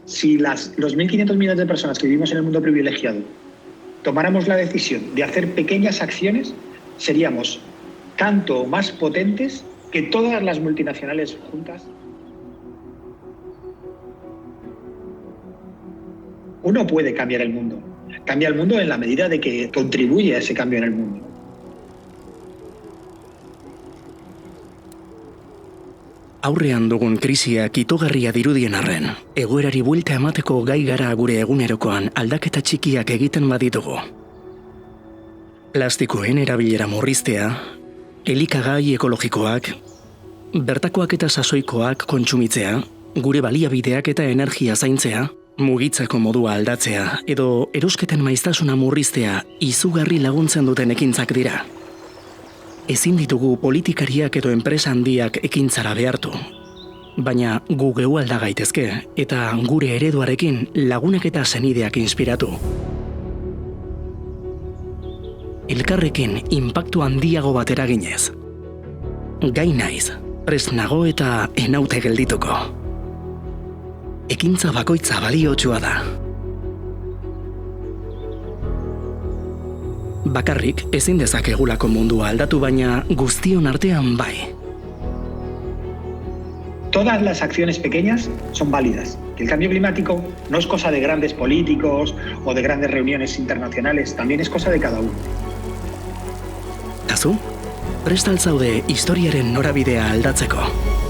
Si los 1.500 millones de personas que vivimos en el mundo privilegiado tomáramos la decisión de hacer pequeñas acciones, seríamos tanto más potentes que todas las multinacionales juntas. Uno puede cambiar el mundo. Cambia el mundo en la medida de que contribuye a ese cambio en el mundo. Aurrean dugun krisiak itogarria dirudien arren, egoerari buelta emateko gai gara gure egunerokoan aldaketa txikiak egiten baditugu. Plastikoen erabilera murriztea, elikagai ekologikoak, bertakoak eta sasoikoak kontsumitzea, gure baliabideak eta energia zaintzea, mugitzeko modua aldatzea edo erosketen maiztasuna murriztea izugarri laguntzen duten ekintzak dira. Ezin ditugu politikariak edo enpresa handiak ekintzara behartu. Baina gu geu alda gaitezke eta gure ereduarekin lagunak eta senideak inspiratu. Elkarrekin inpaktu handiago bat eraginez. Gai naiz, prest nago eta enaute geldituko. Ekintza bakoitza baliotsua da. Bakarrik ezin dezakegulako mundua aldatu, baina guztion artean bai. Todas las acciones pequeñas son válidas. El cambio climático no es cosa de grandes políticos o de grandes reuniones internacionales, también es cosa de cada uno. Kasu, prest al zaude historiaren norabidea aldatzeko.